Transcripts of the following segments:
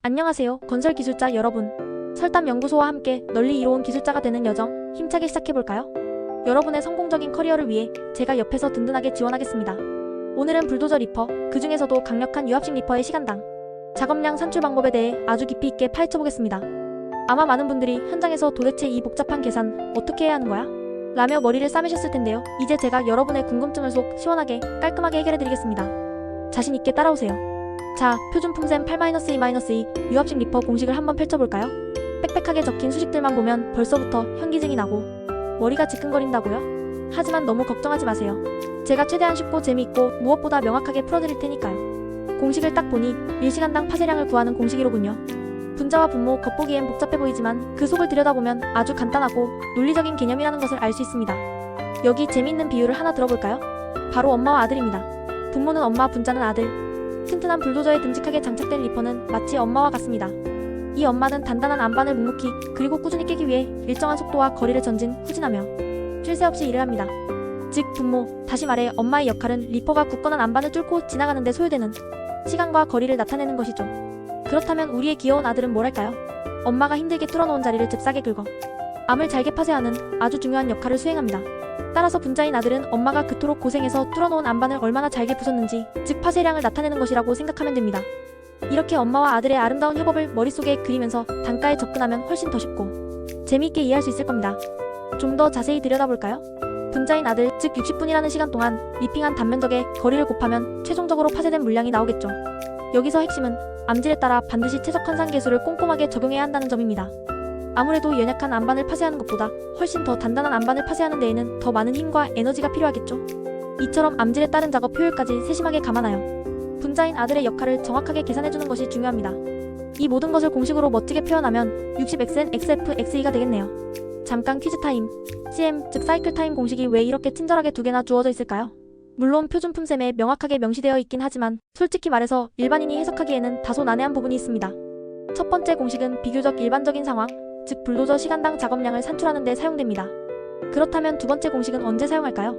안녕하세요, 건설기술자 여러분. 설담연구소와 함께 널리 이로운 기술자가 되는 여정 힘차게 시작해볼까요? 여러분의 성공적인 커리어를 위해 제가 옆에서 든든하게 지원하겠습니다. 오늘은 불도저 리퍼, 그 중에서도 강력한 유압식 리퍼의 시간당, 작업량 산출 방법에 대해 아주 깊이 있게 파헤쳐보겠습니다. 아마 많은 분들이 현장에서 도대체 이 복잡한 계산 어떻게 해야 하는 거야? 라며 머리를 싸매셨을 텐데요. 이제 제가 여러분의 궁금증을 속 시원하게 깔끔하게 해결해드리겠습니다. 자신있게 따라오세요. 자, 표준 품셈 8-2-2 유압식 리퍼 공식을 한번 펼쳐볼까요? 빽빽하게 적힌 수식들만 보면 벌써부터 현기증이 나고 머리가 지끈거린다고요? 하지만 너무 걱정하지 마세요. 제가 최대한 쉽고 재미있고 무엇보다 명확하게 풀어드릴 테니까요. 공식을 딱 보니 일시간당 파쇄량을 구하는 공식이로군요. 분자와 분모 겉보기엔 복잡해 보이지만 그 속을 들여다보면 아주 간단하고 논리적인 개념이라는 것을 알 수 있습니다. 여기 재미있는 비유를 하나 들어볼까요? 바로 엄마와 아들입니다. 분모는 엄마, 분자는 아들. 튼튼한 불도저에 듬직하게 장착된 리퍼는 마치 엄마와 같습니다. 이 엄마는 단단한 안반을 묵묵히 그리고 꾸준히 깨기 위해 일정한 속도와 거리를 전진, 후진하며 쉴 새 없이 일을 합니다. 즉 분모, 다시 말해 엄마의 역할은 리퍼가 굳건한 안반을 뚫고 지나가는 데 소요되는 시간과 거리를 나타내는 것이죠. 그렇다면 우리의 귀여운 아들은 뭘 할까요? 엄마가 힘들게 뚫어놓은 자리를 잽싸게 긁어 암을 잘게 파쇄하는 아주 중요한 역할을 수행합니다. 따라서 분자인 아들은 엄마가 그토록 고생해서 뚫어놓은 안반을 얼마나 잘게 부쉈는지, 즉 파쇄량을 나타내는 것이라고 생각하면 됩니다. 이렇게 엄마와 아들의 아름다운 협업을 머릿속에 그리면서 단가에 접근하면 훨씬 더 쉽고 재미있게 이해할 수 있을 겁니다. 좀 더 자세히 들여다볼까요? 분자인 아들, 즉 60분이라는 시간 동안 리핑한 단면적의 거리를 곱하면 최종적으로 파쇄된 물량이 나오겠죠. 여기서 핵심은 암질에 따라 반드시 최적 환산 계수를 꼼꼼하게 적용해야 한다는 점입니다. 아무래도 연약한 안반을 파쇄하는 것보다 훨씬 더 단단한 안반을 파쇄하는 데에는 더 많은 힘과 에너지가 필요하겠죠. 이처럼 암질에 따른 작업 효율까지 세심하게 감안하여 분자인 아들의 역할을 정확하게 계산해주는 것이 중요합니다. 이 모든 것을 공식으로 멋지게 표현하면 60xn xf(x2)가 되겠네요. 잠깐 퀴즈 타임. CM, 즉 사이클 타임 공식이 왜 이렇게 친절하게 두 개나 주어져 있을까요? 물론 표준 품셈에 명확하게 명시되어 있긴 하지만 솔직히 말해서 일반인이 해석하기에는 다소 난해한 부분이 있습니다. 첫 번째 공식은 비교적 일반적인 상황, 즉 불도저 시간당 작업량을 산출하는 데 사용됩니다. 그렇다면 두 번째 공식은 언제 사용할까요?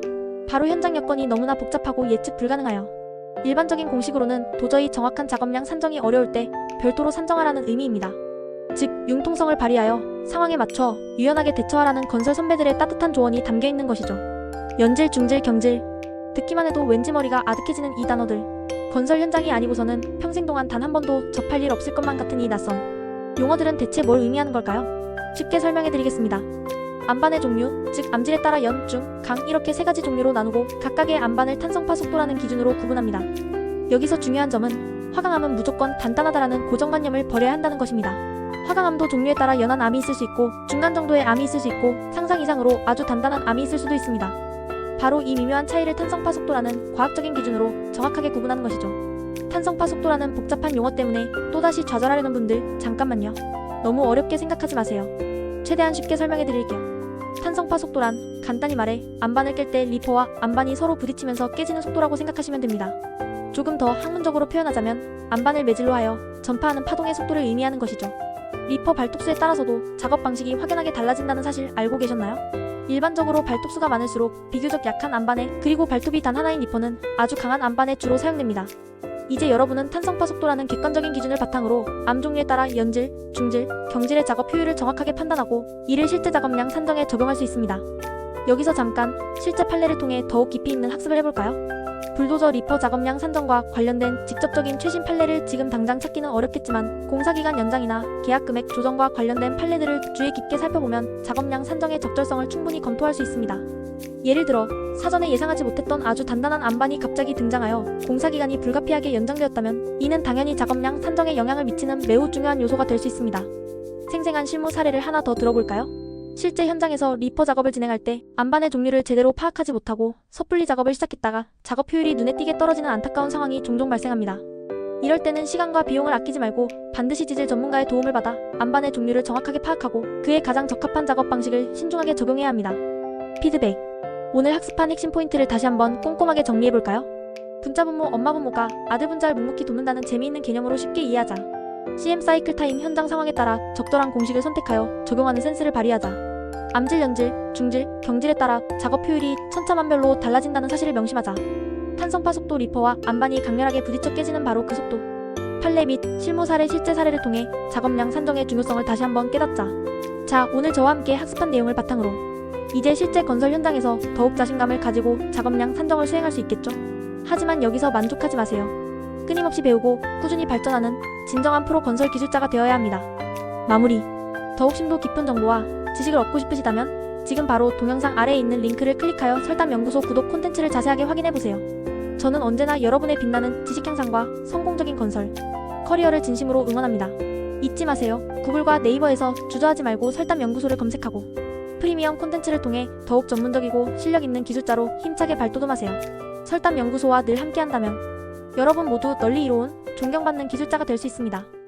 바로 현장 여건이 너무나 복잡하고 예측 불가능하여 일반적인 공식으로는 도저히 정확한 작업량 산정이 어려울 때 별도로 산정하라는 의미입니다. 즉 융통성을 발휘하여 상황에 맞춰 유연하게 대처하라는 건설 선배들의 따뜻한 조언이 담겨있는 것이죠. 연질, 중질, 경질, 듣기만 해도 왠지 머리가 아득해지는 이 단어들. 건설 현장이 아니고서는 평생 동안 단 한 번도 접할 일 없을 것만 같은 이 낯선 용어들은 대체 뭘 의미하는 걸까요? 쉽게 설명해드리겠습니다. 안반의 종류, 즉 암질에 따라 연, 중, 강 이렇게 세 가지 종류로 나누고 각각의 안반을 탄성파 속도라는 기준으로 구분합니다. 여기서 중요한 점은 화강암은 무조건 단단하다라는 고정관념을 버려야 한다는 것입니다. 화강암도 종류에 따라 연한 암이 있을 수 있고 중간 정도의 암이 있을 수 있고 상상 이상으로 아주 단단한 암이 있을 수도 있습니다. 바로 이 미묘한 차이를 탄성파 속도라는 과학적인 기준으로 정확하게 구분하는 것이죠. 탄성파 속도라는 복잡한 용어 때문에 또다시 좌절하려는 분들 잠깐만요. 너무 어렵게 생각하지 마세요. 최대한 쉽게 설명해 드릴게요. 탄성파 속도란 간단히 말해 안반을 깰 때 리퍼와 안반이 서로 부딪히면서 깨지는 속도라고 생각하시면 됩니다. 조금 더 학문적으로 표현하자면 안반을 매질로 하여 전파하는 파동의 속도를 의미하는 것이죠. 리퍼 발톱수에 따라서도 작업 방식이 확연하게 달라진다는 사실 알고 계셨나요? 일반적으로 발톱수가 많을수록 비교적 약한 안반에 그리고 발톱이 단 하나인 리퍼는 아주 강한 안반에 주로 사용됩니다. 이제 여러분은 탄성파 속도라는 객관적인 기준을 바탕으로 암 종류에 따라 연질, 중질, 경질의 작업 효율을 정확하게 판단하고 이를 실제 작업량 산정에 적용할 수 있습니다. 여기서 잠깐 실제 판례를 통해 더욱 깊이 있는 학습을 해볼까요? 불도저 리퍼 작업량 산정과 관련된 직접적인 최신 판례를 지금 당장 찾기는 어렵겠지만 공사기간 연장이나 계약 금액 조정과 관련된 판례들을 주의 깊게 살펴보면 작업량 산정의 적절성을 충분히 검토할 수 있습니다. 예를 들어 사전에 예상하지 못했던 아주 단단한 안반이 갑자기 등장하여 공사기간이 불가피하게 연장되었다면 이는 당연히 작업량 산정에 영향을 미치는 매우 중요한 요소가 될 수 있습니다. 생생한 실무 사례를 하나 더 들어볼까요? 실제 현장에서 리퍼 작업을 진행할 때 안반의 종류를 제대로 파악하지 못하고 섣불리 작업을 시작했다가 작업 효율이 눈에 띄게 떨어지는 안타까운 상황이 종종 발생합니다. 이럴 때는 시간과 비용을 아끼지 말고 반드시 지질 전문가의 도움을 받아 안반의 종류를 정확하게 파악하고 그에 가장 적합한 작업 방식을 신중하게 적용해야 합니다. 피드백. 오늘 학습한 핵심 포인트를 다시 한번 꼼꼼하게 정리해볼까요? 분자 분모, 엄마 분모가 아들 분자를 묵묵히 돕는다는 재미있는 개념으로 쉽게 이해하자. CM 사이클 타임 현장 상황에 따라 적절한 공식을 선택하여 적용하는 센스를 발휘하자. 암질, 연질, 중질, 경질에 따라 작업 효율이 천차만별로 달라진다는 사실을 명심하자. 탄성파 속도 리퍼와 안반이 강렬하게 부딪혀 깨지는 바로 그 속도. 판례 및 실무 사례 실제 사례를 통해 작업량 산정의 중요성을 다시 한번 깨닫자. 자, 오늘 저와 함께 학습한 내용을 바탕으로 이제 실제 건설 현장에서 더욱 자신감을 가지고 작업량 산정을 수행할 수 있겠죠? 하지만 여기서 만족하지 마세요. 끊임없이 배우고 꾸준히 발전하는 진정한 프로 건설 기술자가 되어야 합니다. 마무리. 더욱 심도 깊은 정보와 지식을 얻고 싶으시다면 지금 바로 동영상 아래에 있는 링크를 클릭하여 설담연구소 구독 콘텐츠를 자세하게 확인해보세요. 저는 언제나 여러분의 빛나는 지식 향상과 성공적인 건설, 커리어를 진심으로 응원합니다. 잊지 마세요. 구글과 네이버에서 주저하지 말고 설담연구소를 검색하고 프리미엄 콘텐츠를 통해 더욱 전문적이고 실력 있는 기술자로 힘차게 발돋움하세요. 설담연구소와 늘 함께한다면 여러분 모두 널리 이로운 존경받는 기술자가 될 수 있습니다.